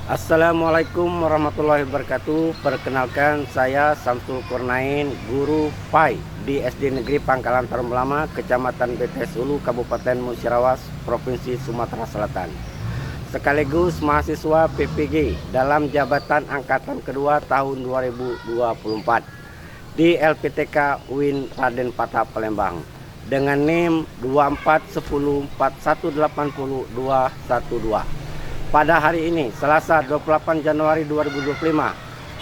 Assalamualaikum warahmatullahi wabarakatuh. Perkenalkan, saya Samsul Kurnain, guru PAI di SD Negeri Pangkalan Tarum Lama, Kecamatan BTS Hulu, Kabupaten Musirawas, Provinsi Sumatera Selatan. Sekaligus mahasiswa PPG dalam jabatan angkatan kedua tahun 2024 di LPTK UIN Raden Patah Palembang dengan NIM 24104180 Pada hari ini, Selasa 28 Januari 2025,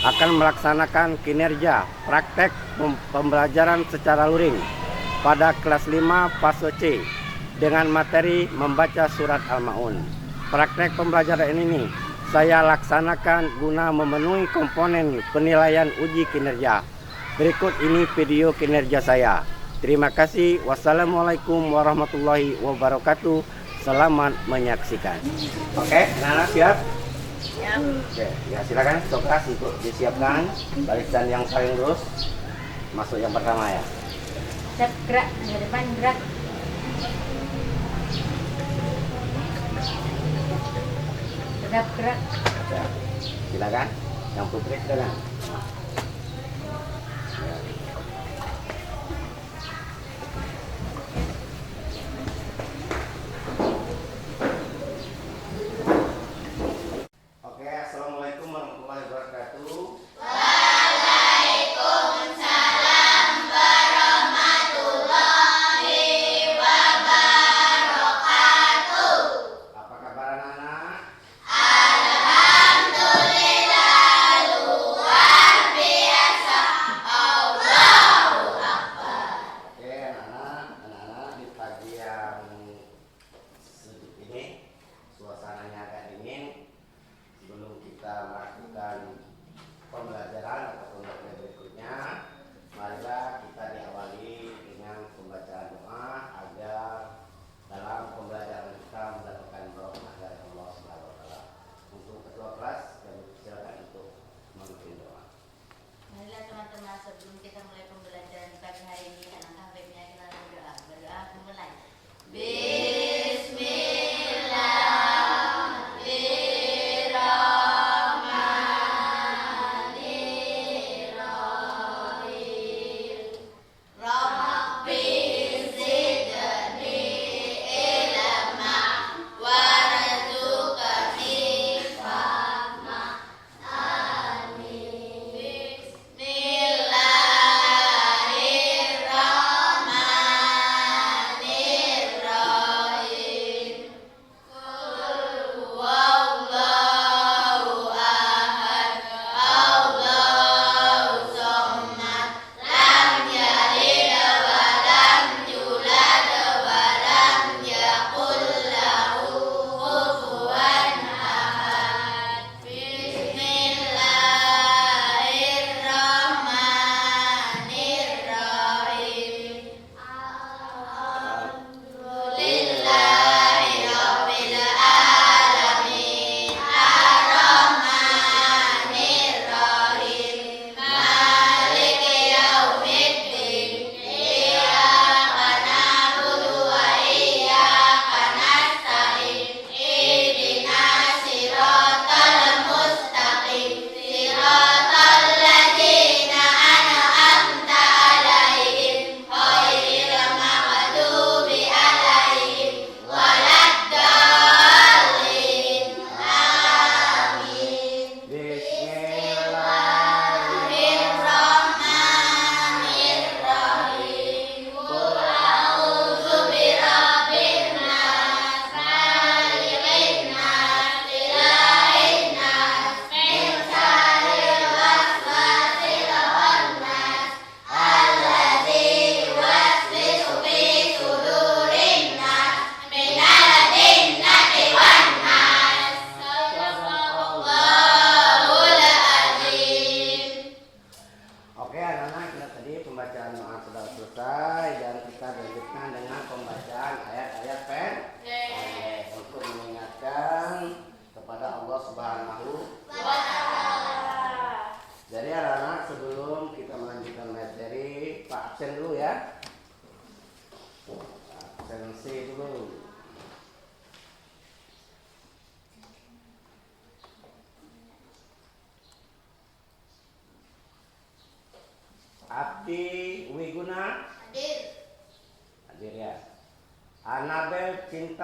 akan melaksanakan kinerja praktek pembelajaran secara luring pada kelas 5 fase C dengan materi membaca surat Al-Ma'un. Praktek pembelajaran ini saya laksanakan guna memenuhi komponen penilaian uji kinerja. Berikut ini video kinerja saya. Terima kasih. Wassalamualaikum warahmatullahi wabarakatuh. Selamat menyaksikan. Oke, anak-anak siap? Siap. Oke, ya silakan Sokras untuk disiapkan barisan yang paling lurus. Masuk yang pertama ya. Siap, gerak ke depan, gerak. Tegap, gerak. Ya, silakan. Yang putri silakan. Oke, assalamualaikum warahmatullahi wabarakatuh. Apa kabar anak-anak?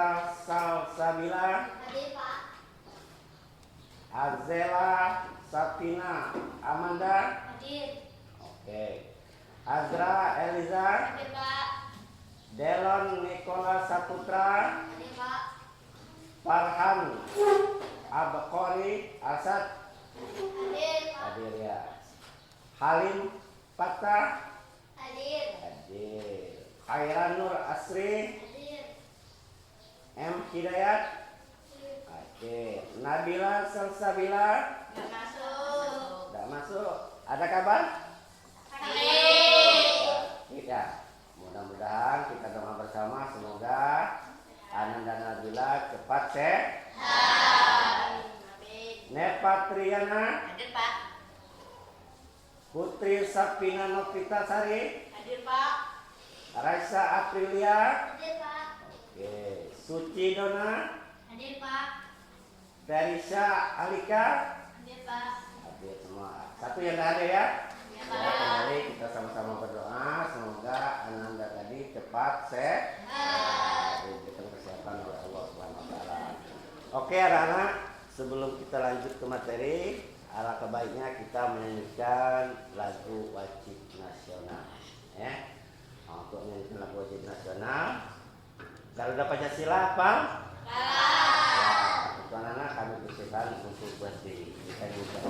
Nafita Salsabila. Hadir Pak. Azela Satina Amanda. Hadir. Oke. Azra Eliza. Hadir Pak. Delon Nikola Saputra. Hadir Pak. Farhan Abqori Asad. Hadir Pak. Hadir ya. Halim Patah. Hadir. Hadir. Khairan Nur Asri. Hadir. M Hidayat. Oke. Nabila Salsabila. Nggak masuk. Tidak masuk. Ada kabar? Hadir. Tidak. Mudah-mudahan kita doa bersama semoga Anan dan Nabila cepat sehat. Amin. Nepatriana. Hadir Pak. Putri Sapina Novita Sari. Hadir Pak. Raisa Aprilia. Hadir Pak. Oke. Suci Dona. Hadir Pak. Terisha Alika. Hadir Pak. Hadir semua. Satu yang tidak ada ya. Ya Ya, Pak. kembali kita sama-sama berdoa semoga Ananda tadi cepat sehat. Diberikan kesehatan oleh Allah Subhanahu wa taala. Oke, anak-anak, sebelum kita lanjut ke materi, alangkah baiknya kita menyanyikan lagu wajib nasional. Ya. Untuk menyanyikan lagu wajib nasional, kalau udah Pancasila apa? Ya, untuk anak-anak kami persilakan untuk berdiri. Kita nyanyikan.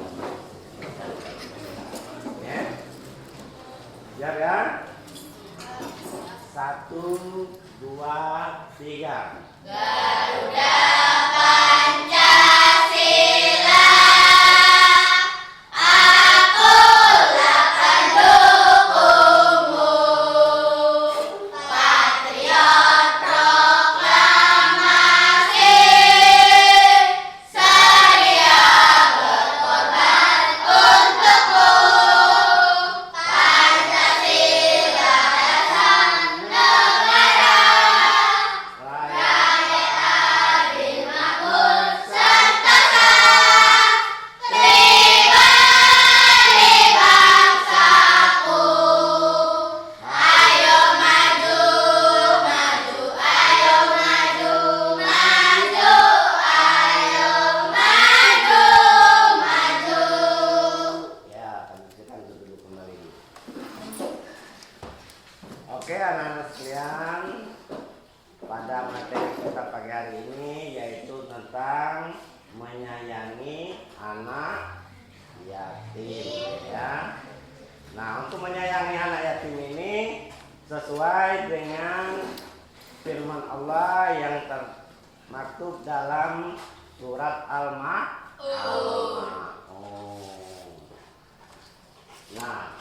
Ya. Siap ya? 1, 2, 3. Garuda Pancasila, akulah pendukungmu, patriot proklamasi, sedia berkorban untukmu. Pancasila dasar negara, rakyat adil makmur sentosa, terima di bangsaku. Ayo maju, maju, ayo maju, maju, ayo maju, maju. Ya, kami silakan duduk kembali. Oke, anak-anak sekalian, pada materi kita pagi hari ini yaitu tentang menyayangi anak yatim ya. Nah, untuk menyayangi anak yatim ini sesuai dengan firman Allah yang termaktub dalam surat Al-Ma'un. Nah,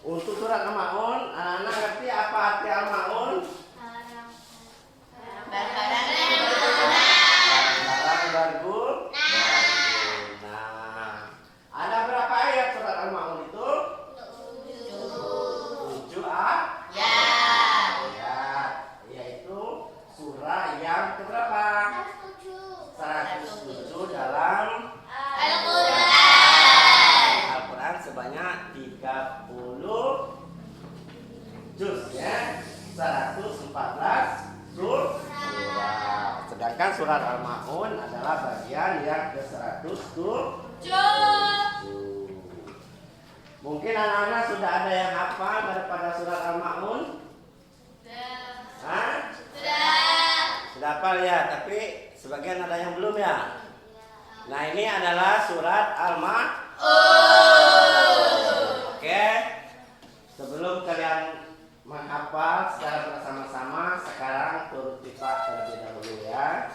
untuk surat Al-Ma'un, anak-anak ngerti apa arti Al-Ma'un? Barang berguna. Nah, ada berapa ayat surat Al-Ma'un itu? 7 ayat, yaitu surah yang keberapa? 107 dalam Al-Quran sebanyak 30 juz ya, 114 surah. Sedangkan surat Al-Ma'un adalah bagian yang ke-107. Mungkin anak-anak sudah ada yang hafal daripada surat Al-Ma'un? Hah? Sudah hafal ya, tapi sebagian ada yang belum ya. Nah, ini adalah surat Al-Ma'un. Oke. Sebelum kalian menghafal secara bersama-sama, sekarang turut Pak terlebih dahulu ya.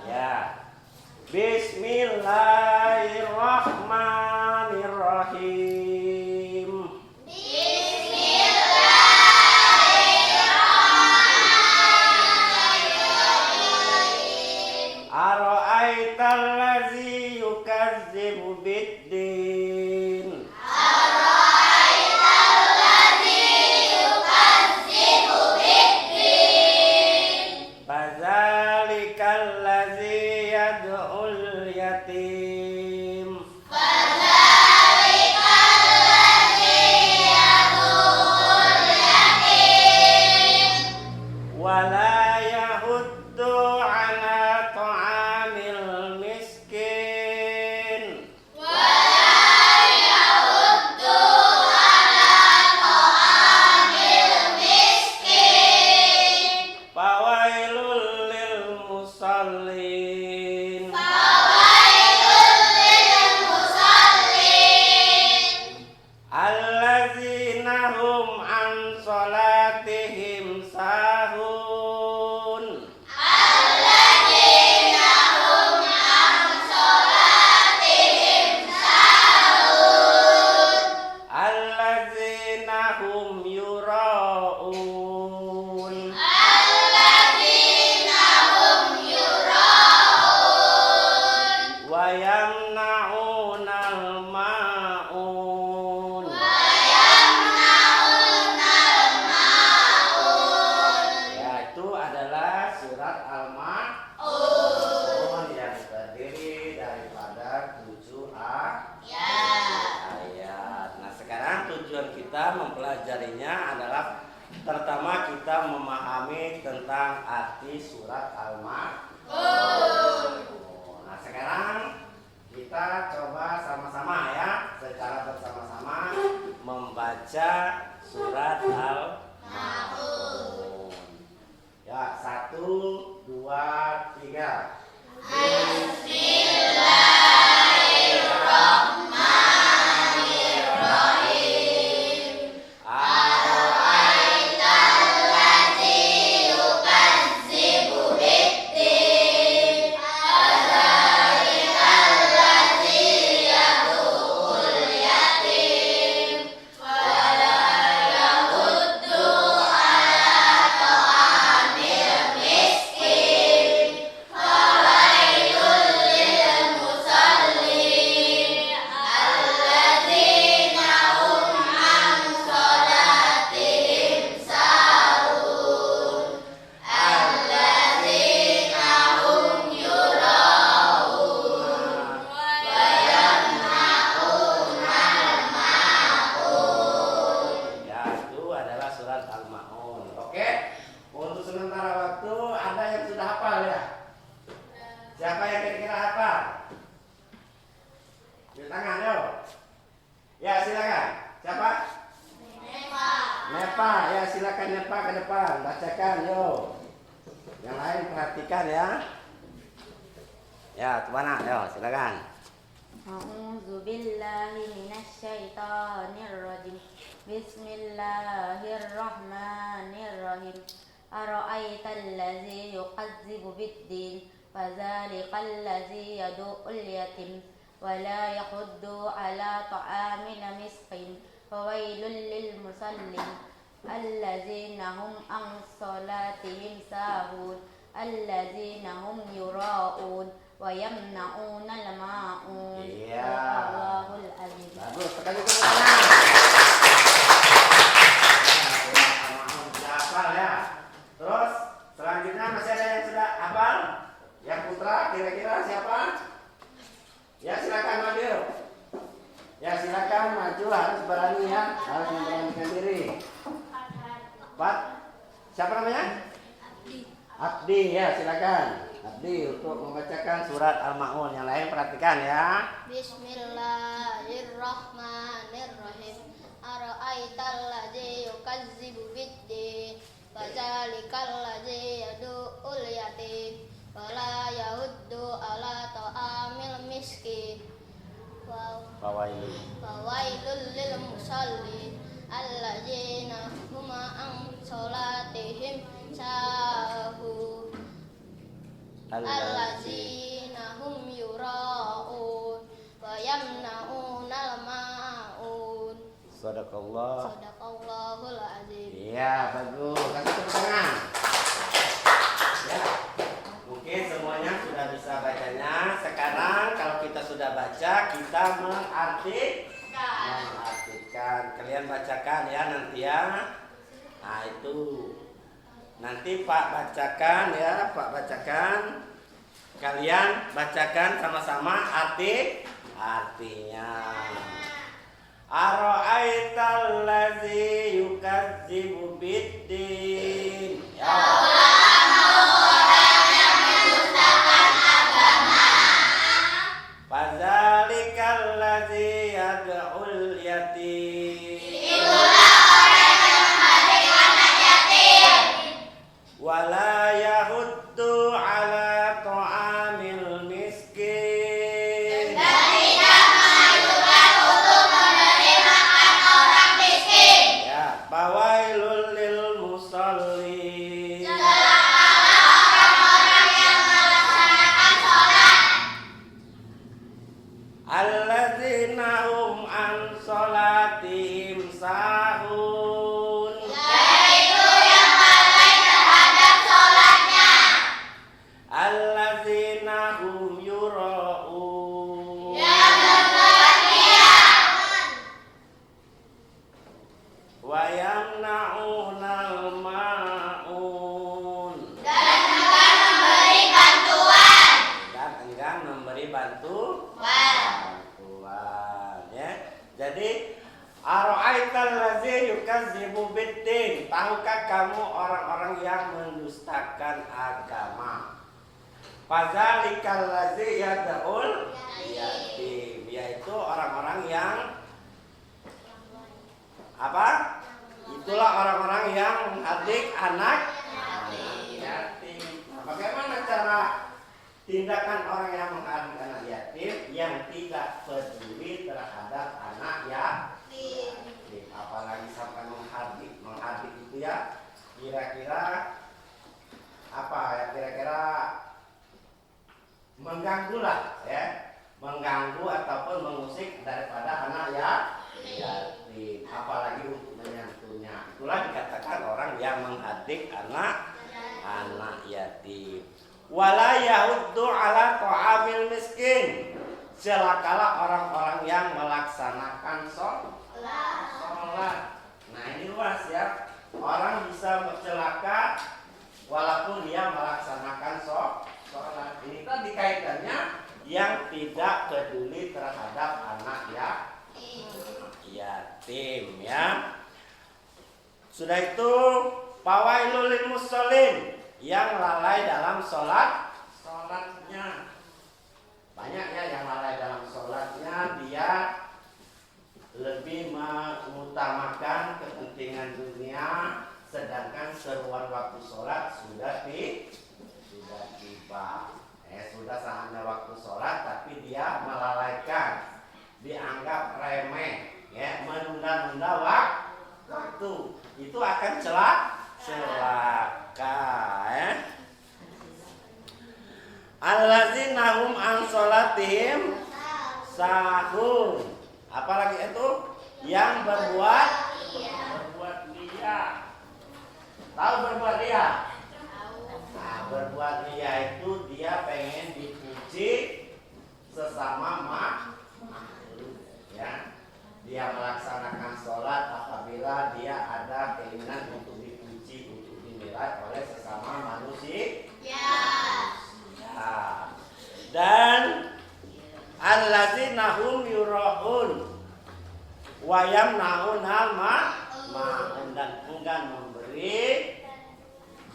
Ya. Bismillahirrahmanirrahim. Ara'aital ladzi yukazzibu biddin. Fadzalikal ladzi yad'ul yatim. Wala yahuddu musallin. Allazina hum an salatihim sahun. Allazina hum yura'un. Wa yamna'unal ma'un. Ya, itu adalah surat Al-Ma'un yang terdiri daripada 7 ayat. Nah, sekarang tujuan kita mempelajarinya adalah pertama kita memahami tentang arti surat Al-Ma'un. Nah, sekarang kita coba sama-sama ya, secara bersama-sama membaca surat Al-Ma'un. Ya, 1, 2, 3. Ya, itu adalah surat Al-Ma'un. Oke. Untuk sementara waktu ada yang sudah hafal ya? Siapa yang kira-kira hafal? Di tangan, yo. Ya, silakan. Siapa? Nepa, ya silakan Nepa ke depan, bacakan, yo. Yang lain perhatikan ya. Ya, kemana? Yo, silakan. A'udzu billahi minasyaitonir rajim. Bismillahirrahmanirrahim. Ara'aital ladzi yukadzibu biddin, fadzalikal ladzi yad'ul yatim wa la yahuddu ala ta'amil miskin. Fawailul lil musallin alladzina hum an salatihim sahun alladzina hum yura'un wa yamna'unal ma'un. Iya. Allahul azim. Bagus, sekali tepuk tangan. Sudah hafal ya. Terus selanjutnya masih ada yang sudah hafal? Yang putra kira-kira siapa? Ya silakan maju. Ya silakan maju, harus berani ya, harus memberanikan diri. Pak, siapa namanya? Abdi, ya silakan. Abdi untuk membacakan surat Al-Ma'un. Yang lain perhatikan ya. Bismillahirrahmanirrahim. Ara'aital ladzi yukadzibu biddin, fadzalikal ladzi yad'ul yatim wa la yahuddu ala ta'amil miskin. Fawailul lil musallin alladzina hum an salatihim sahun alladzina hum yura'un wa yamna'unal ma'un. Sadaqallahul azim. Iya, bagus. Kasih tepuk tangan. Ya. Mungkin semuanya sudah bisa bacanya. Sekarang kalau kita sudah baca, kita mengartikan. Kalian bacakan ya nanti ya. Nah, itu. Nanti Pak bacakan ya, Pak bacakan. Kalian bacakan sama-sama artinya. Ara'aital ladzi yukadzibu biddin. Ya. Fadzalikal ladzi yad'ul yatim. Itulah orang yang memperhatikan anak yatim. Wala yahuddu ala yukadzibu biddin. Tahukah kamu orang-orang yang mendustakan agama? Fadzalikal ladzi yad'ul yatim, yaitu orang-orang yang apa? Itulah orang-orang yang menghardik anak yatim. Nah, bagaimana cara tindakan orang yang menghardik anak yatim yang tidak peduli terhadap anak yatim? Apalagi sampai menghardik itu ya, kira-kira apa ya, kira-kira mengganggu lah ya, mengganggu ataupun mengusik daripada anak yatim, apalagi untuk menyentuhnya. Itulah dikatakan orang yang menghardik anak yatim. Wala yahuddu ala ta'amil miskin. Celakalah orang-orang yang melaksanakan sholat. Nah ini luas ya. Orang bisa celaka walaupun dia melaksanakan sholat. Ini kan dikaitannya yang tidak peduli terhadap anak yatim ya. Sudah itu fawailul lil musallin, yang lalai dalam sholatnya. Banyak ya yang lalai dalam sholatnya, dia lebih mengutamakan kepentingan dunia, sedangkan seruan waktu sholat sudah tiba. Sudah saatnya waktu sholat, tapi dia melalaikan, dianggap remeh, ya, menunda-nunda waktu. Itu akan celaka, ya. Allazina hum an sholatihim sahun. Apalagi itu yang berbuat ria. Tahu berbuat ria? Nah, berbuat ria itu dia pengen dipuji sesama makhluk, ya. Dia melaksanakan sholat apabila dia ada keinginan untuk dipuji, untuk dinilai oleh sesama manusia. Dan allazina hum yurahun wa yamnaunal ma'un, dan enggan memberi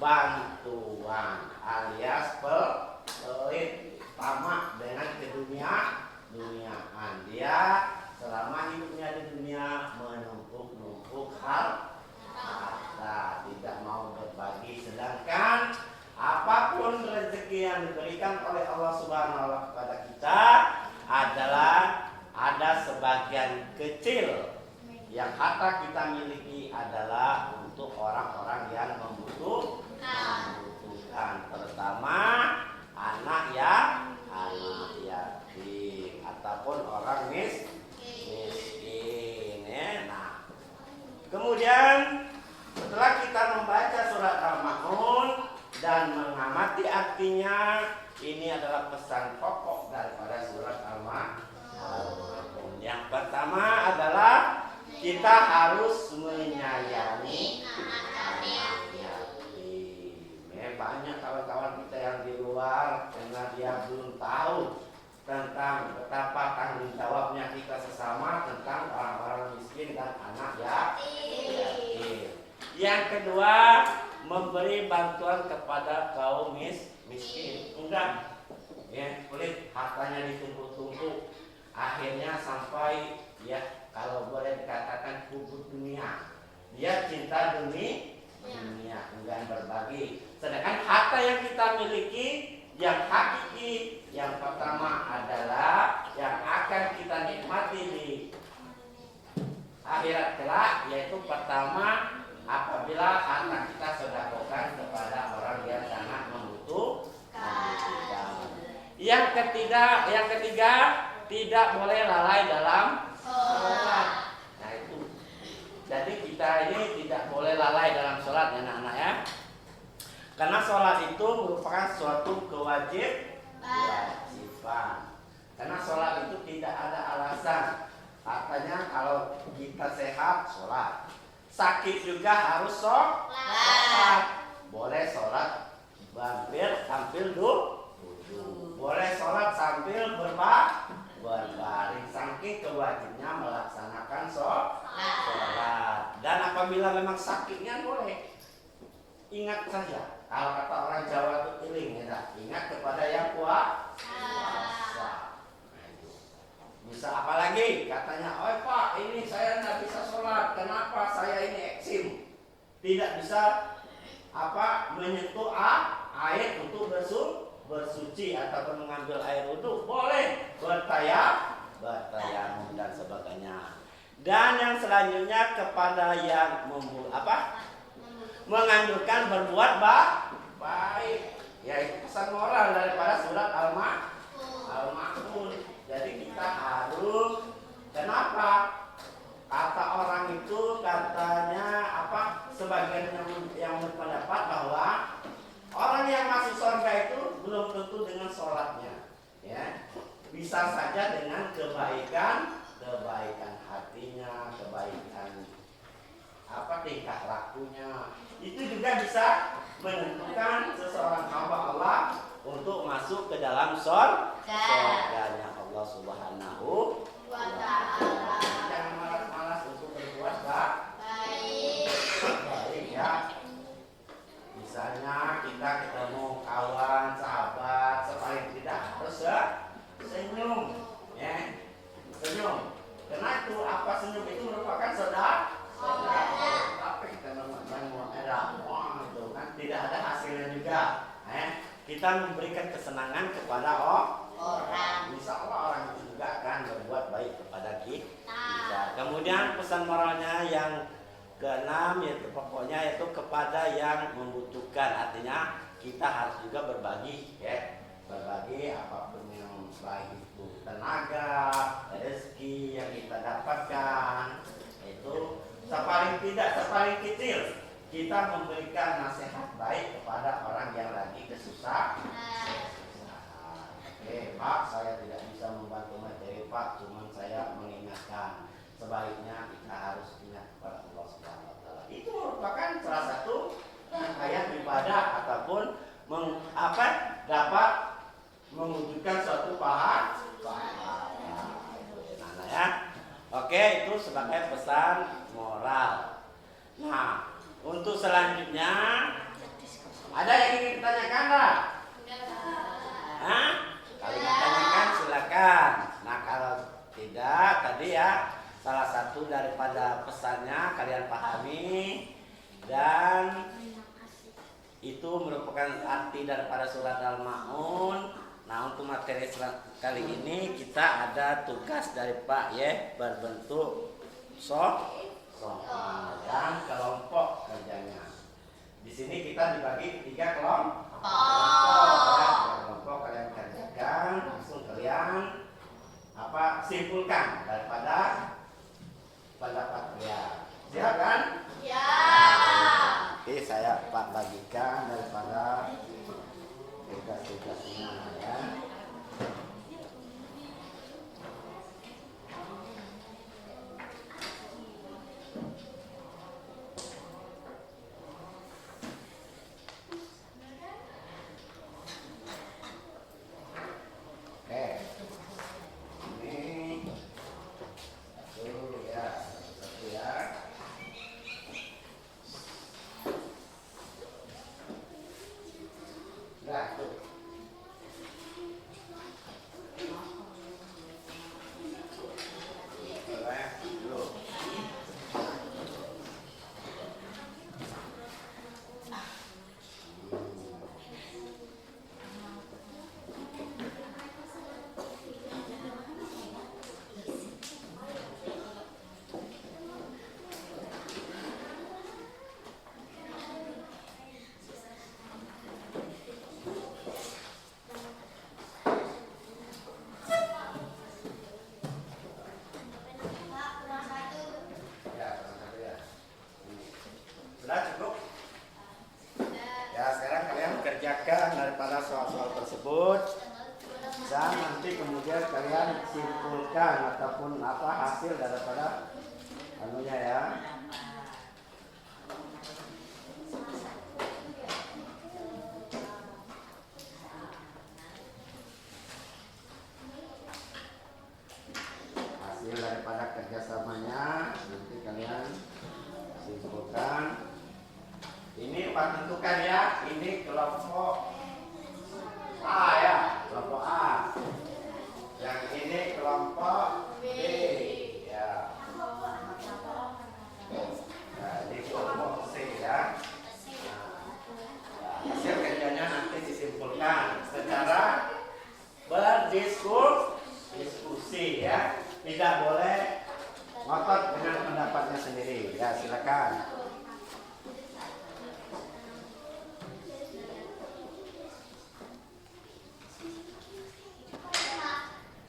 bantuan alias pelit, tamak dengan keduniaan. Dia selama hidupnya di dunia menumpuk harta, tidak mau berbagi, sedangkan apapun rezeki yang diberikan oleh Allah Subhanahu wa Ta'ala kepada kita adalah ada sebagian kecil yang harta kita miliki adalah untuk orang-orang yang membutuhkan, terutama anak yatim ataupun orang miskin. Nah, kemudian setelah kita membaca surat Al-Ma'un dan mengamati artinya, ini adalah pesan pokok daripada surat Al-Ma'un. Yang pertama adalah kita harus menyayangi anak yatim. Banyak kawan-kawan kita yang di luar karena dia belum tahu tentang betapa tanggung jawabnya kita sesama tentang orang-orang miskin dan anak yatim. Yang kedua, memberi bantuan kepada kaum miskin. Enggak, ya, pelit, hartanya ditumpuk-tumpuk, akhirnya sampai ya kalau boleh dikatakan kubur dunia. Dia cinta dunia, enggan berbagi. Sedangkan harta yang kita miliki yang hakiki, yang pertama adalah yang akan kita nikmati di akhirat kelak, yaitu pertama apabila harta kita sedekahkan kepada orang yang sangat membutuhkan. Yang ketiga tidak boleh lalai dalam sholat. Nah itu, jadi kita ini tidak boleh lalai dalam sholat ya anak-anak ya. Karena sholat itu merupakan suatu kewajiban. Karena sholat itu tidak ada alasan. Artinya kalau kita sehat sholat, sakit juga harus sholat. Boleh sholat sambil duduk, boleh sholat sambil berbaring, saking kewajibnya melaksanakan sholat. Dan apabila ringan boleh. Ingat saja, kalau kata orang Jawa itu iling, ya, ingat kepada yang kuasa. Nah, itu. Bisa apa lagi? Katanya, oh Pak, ini saya nggak bisa sholat. Kenapa? Saya ini eksim, tidak bisa menyentuh air untuk bersuci ataupun mengambil air wudhu. Boleh bertayamum dan sebagainya. Dan yang selanjutnya kepada yang menganjurkan berbuat baik, yaitu pesan moral daripada surat Al-Ma'un. Jadi kita harus, kenapa? Kata orang itu katanya sebagian yang berpendapat bahwa orang yang masuk surga itu belum tentu dengan sholatnya, ya. Bisa saja dengan kebaikan hatinya, kebaikan tingkah lakunya. Itu juga bisa menentukan seseorang hamba Allah untuk masuk ke dalam surganya Allah Subhanahu wa Ta'ala. Jangan malas-malas untuk berbuat baik, ya. Misalnya kita ketemu kawan, sahabat, paling tidak harus senyum, ya. Senyum. Karena itu senyum itu merupakan saudara. Tapi kita itu kan tidak ada hasilnya juga. Kita memberikan kesenangan kepada orang. Insya Allah orang itu juga akan berbuat baik kepada kita. Kemudian pesan moralnya yang keenam yaitu kepada yang membutuhkan. Artinya kita harus juga berbagi, ya. Berbagi apapun yang baik itu tenaga, rezeki yang kita dapatkan. Itu sepaling kecil kita memberikan nasihat baik kepada orang yang lagi kesusahan. Pak, saya tidak bisa membantu materi Pak, cuman saya mengingatkan sebaiknya kita harus ingat kepada Allah Subhanahu wa Ta'ala. Itu merupakan salah satu rangkaian ibadah ataupun dapat mewujudkan suatu pahala. Ya. Oke, itu sebagai pesan moral. Nah, untuk selanjutnya ada yang ingin ditanyakan enggak? Kalau ditanyakan silakan. Nah, kalau tidak tadi ya salah satu daripada pesannya kalian pahami dan itu merupakan arti daripada surat Al-Ma'un. Nah, untuk materi kali ini kita ada tugas dari Pak berbentuk dan kelompok kerjanya. Di sini kita dibagi 3 kelompok. Kelompok kalian kerjakan, langsung kalian simpulkan daripada pendapat kalian. Siap kan? Ya. Oke, saya Pak bagikan daripada tugas-tugasnya, ya. Daripada soal-soal tersebut dan nanti kemudian kalian simpulkan ataupun hasil daripada anunya, ya. Hasil daripada kerjasamanya nanti kalian simpulkan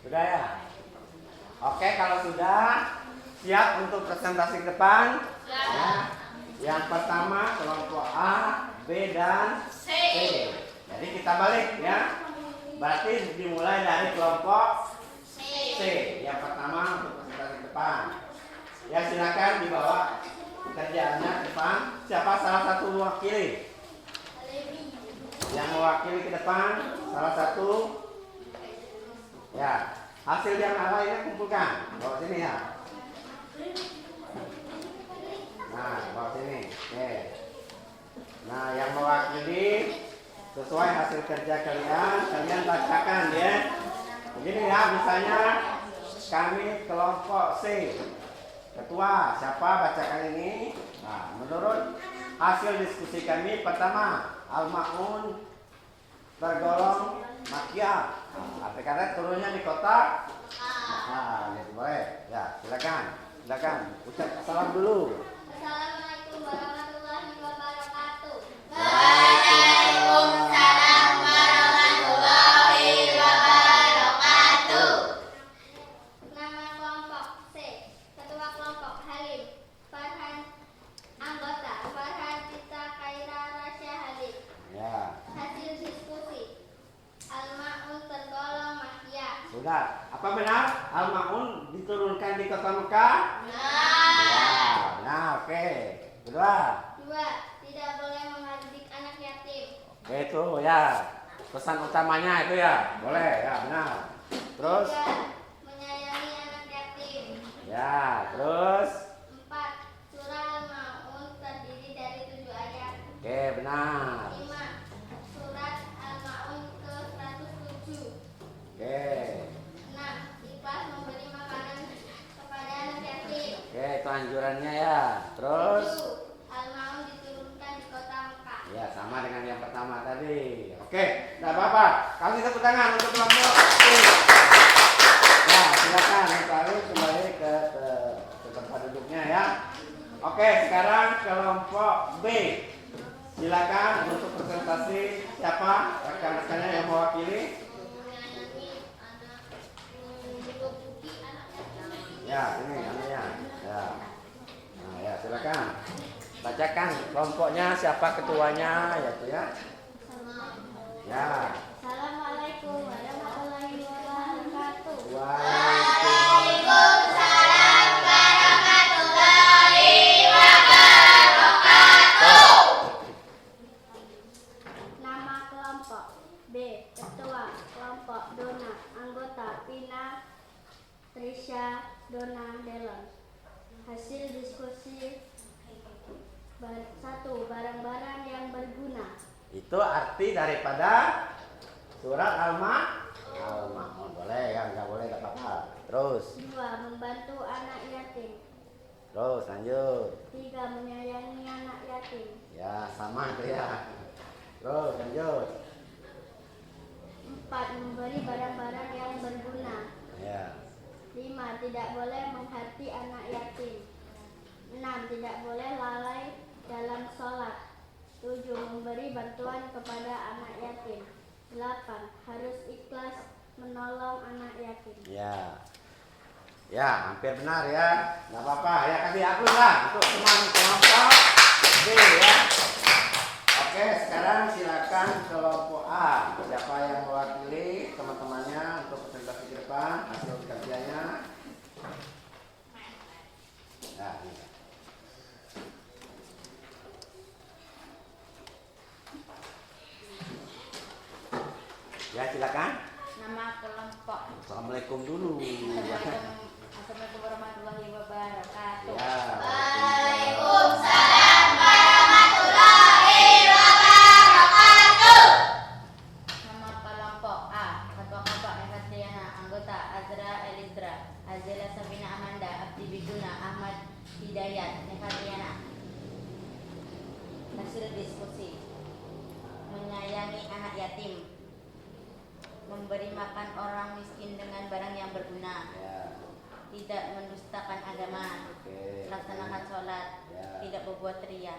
Sudah ya? Oke, kalau sudah siap untuk presentasi ke depan. Ya. Yang pertama kelompok A, B dan C. Jadi kita balik ya. Berarti dimulai dari kelompok C. Yang pertama untuk presentasi ke depan. Ya silakan dibawa kerjaannya ke depan. Siapa salah satu mewakili? Yang mewakili ke depan salah satu. Ya, hasil yang lainnya kumpulkan. Bawa sini ya. Nah, bawa sini. Oke. Nah, yang mewakili sesuai hasil kerja kalian bacakan ya. Begini ya, misalnya kami kelompok C. Ketua, siapa bacakan ini? Nah, menurut hasil diskusi kami pertama, Al-Ma'un tergolong makia. Arti kata turunnya di kotak. Nah, ini boleh. Ya, silakan. Silakan. Ucap salam dulu. Assalamualaikum warahmatullahi wabarakatuh. Waalaikumsalam warahmatullahi wabarakatuh. Nama kelompok C. Ketua kelompok Halim Farhan. Anggota Farhan Cita Kaira Rasya Halim. Ya. Hasil diskusi Al-Ma'un tergolong makia. Sudah. Apa benar? Al-Ma'un diturunkan di kota Mekah? Ya, benar. Oke. Kedua. 2. Tidak boleh menghardik anak yatim. Oke, itu ya. Pesan utamanya itu ya. Boleh, ya benar. Terus? 3. Menyayangi anak yatim. Ya, terus? 4. Surah Al-Ma'un terdiri dari 7 ayat. Oke, benar. 5. Surat Al-Ma'un ke-107. Oke. 6. Ikhlas memberi makanan kepada anak yatim. Oke, itu anjurannya ya. Terus? 7. Al-Ma'un diturunkan di kota Mekah. Ya, sama dengan yang pertama tadi. Oke, tidak apa-apa. Kasih tepuk tangan untuk kelompok C. Ya, silakan tarik kembali ke tempat duduknya ya. Oke, sekarang kelompok B. Silakan untuk presentasi siapa rekan-rekannya yang mewakili. Menyayangi anak, mencukupi anak yatim. Ya, ini namanya. Ya. Nah, ya silakan. Bacakan kelompoknya, siapa ketuanya, yaitu ya. Ya. Assalamualaikum warahmatullahi wabarakatuh. Waalaikumsalam warahmatullahi wabarakatuh. Nama kelompok B. Ketua kelompok Dona. Anggota Pina Trisha Dona Delon. Hasil diskusi 1. Barang-barang yang berguna. Itu arti daripada surat Al-Ma'un. Boleh ya, nggak boleh nggak apa-apa. Terus, 2. Membantu anak yatim. terus lanjut. 3. Menyayangi anak yatim. Ya sama itu ya. Terus lanjut. 4. Memberi barang-barang yang berguna. Ya. 5. Tidak boleh menghati anak yatim. 6. Tidak boleh lalai dalam sholat. 7. Memberi bantuan kepada anak yatim. 8. Harus ikhlas menolong anak yatim. Ya. Ya, hampir benar ya. Nggak apa-apa. Ya kasih aku lah untuk teman kelompok B ya. Oke, sekarang silakan kelompok A. Siapa yang mewakili teman-temannya untuk presentasi ke depan hasil kerjanya? Nah, ini. Ya, silakan. Nama kelompok. Assalamualaikum dulu. Assalamualaikum warahmatullahi wabarakatuh. Ya. Waalaikumsalam warahmatullahi wabarakatuh. Nama kelompok A. Ketua kelompok Ekatriana. Anggota Azra Elidra, Azela Sabina Amanda, Abdi Biduna, Ahmad Hidayat, Ekatriana. Hasil diskusi: menyayangi anak yatim, memberi makan orang miskin dengan barang yang berguna, Ya. tidak mendustakan agama, Oke. laksanakan sholat, Ya. tidak berbuat ria.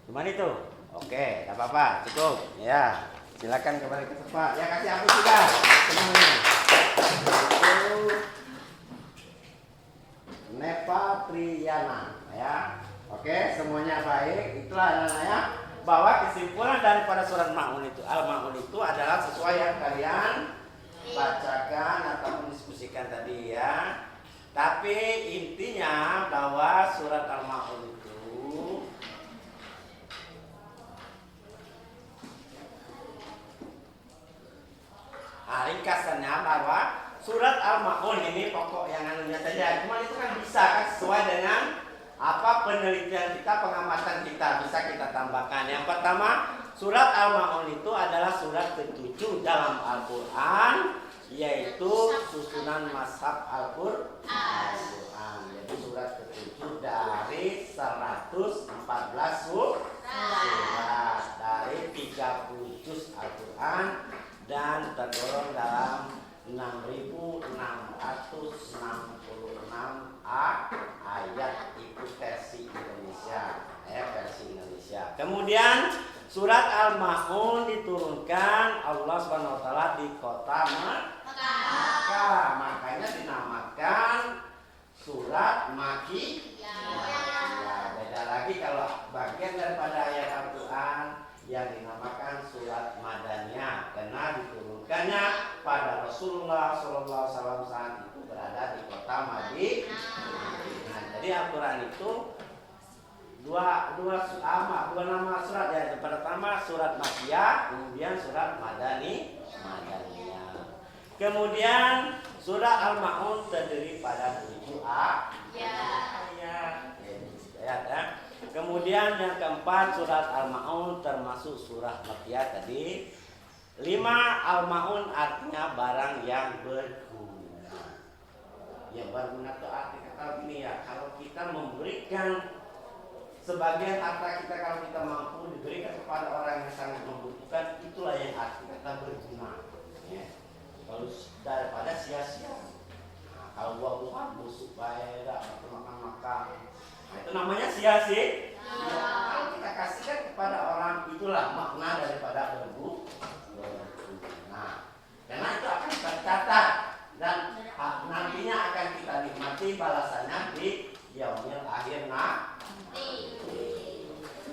Cuman itu. Oke, nggak apa-apa, cukup. Ya, silakan kembali ke tempat. Ya kasih aku juga. Semuanya. yang kalian bacakan atau diskusikan tadi ya. Tapi intinya bahwa surat Al-Ma'un itu ringkasannya bahwa surat Al-Ma'un ini pokok yang anunya saja. Cuma itu kan bisa kan sesuai dengan apa penelitian kita, pengamatan kita, bisa kita tambahkan. Yang pertama, surat Al-Ma'un itu adalah surat ke-7 dalam Al-Quran, yaitu susunan mazhab Al-Quran. Jadi surat ke-7 dari 114 surat dari 30 juz Al-Quran dan tergolong dalam 6.666 ayat itu versi Indonesia, versi Indonesia. Kemudian surat Al-Ma'un diturunkan Allah Subhanahu wa taala di kota Makkah. Makanya dinamakan surat Makkiyah. Beda lagi kalau bagian daripada ayat Al-Quran yang dinamakan surat Madaniyah karena diturunkannya pada Rasulullah SAW saat itu berada di kota Madinah. Jadi Al-Quran itu dua nama surat ya. Pertama surat Makkiyah, kemudian surat Madaniyah. Kemudian surat Al-Ma'un terdiri pada 7 ayat. Kemudian yang keempat surat Al-Ma'un termasuk surah Makkiyah tadi. 5 Al-Ma'un artinya barang yang berguna. Yang berguna itu arti kata begini ya, kalau kita memberikan sebagian harta kita, kalau kita mampu diberikan kepada orang yang sangat membutuhkan, itulah yang arti kata berguna ya. Kalau daripada sia-sia. Nah, kalau buah-buahan busuk baik atau makan-makan, nah, itu namanya sia-sia. Ya, kalau kita kasihkan kepada orang, itulah makna daripada berguna. Karena itu akan tercatat dan nantinya akan kita nikmati balasannya di yaumil akhir nanti.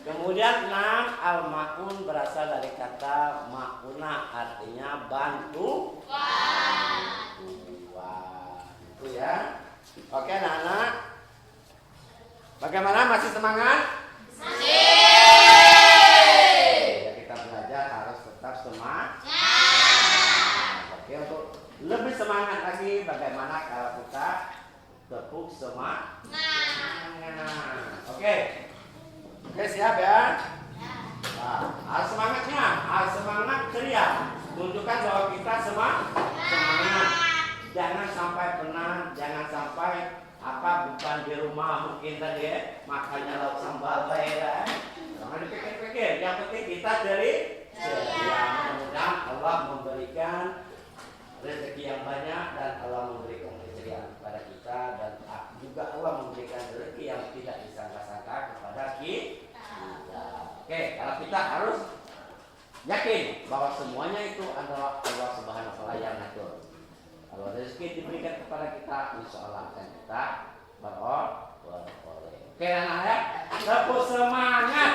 Kemudian 6 Al-Ma'un berasal dari kata ma'una, artinya bantuan. Itu ya. Oke anak-anak, bagaimana, masih semangat? Ya, kita belajar harus tetap semangat. Oke, untuk lebih semangat lagi, bagaimana kalau kita tepuk semangat? Oke, siap ya? Nah, harus semangatnya, harus semangat ceria. Tunjukkan bahwa kita semangat. Jangan sampai penat, jangan sampai bukan di rumah mungkin tadi ya, makannya lauk sambal bayar. Jangan dipikir-pikir, yang penting kita ceria. Mudah-mudahan Allah memberikan rezeki yang banyak dan Allah memberikan keceriaan kepada kita, dan juga Allah memberikan rezeki yang tidak disangka-sangka kepada kita. Oke, kalau kita harus yakin bahwa semuanya itu adalah Allah Subhanahu wa taala yang ngatur. Kalau rezeki diberikan kepada kita, insya Allah akan kita beroleh. Oke anak ya, tepuk semangat.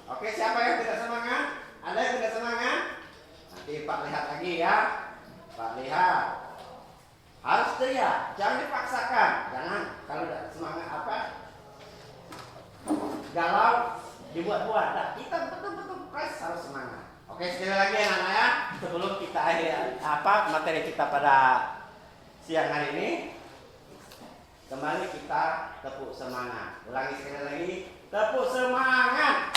Oke, siapa yang tidak semangat? Ada yang tidak semangat? Nanti Pak lihat lagi ya. Pak lihat. Harus ceria, jangan dipaksakan. Jangan kalau tidak semangat galau dibuat-buat. Nah, kita betul-betul fresh, harus semangat. Oke, sekali lagi anak-anak ya, sebelum kita akhir materi kita pada siang hari ini, kembali kita tepuk semangat. Ulangi sekali lagi, tepuk semangat.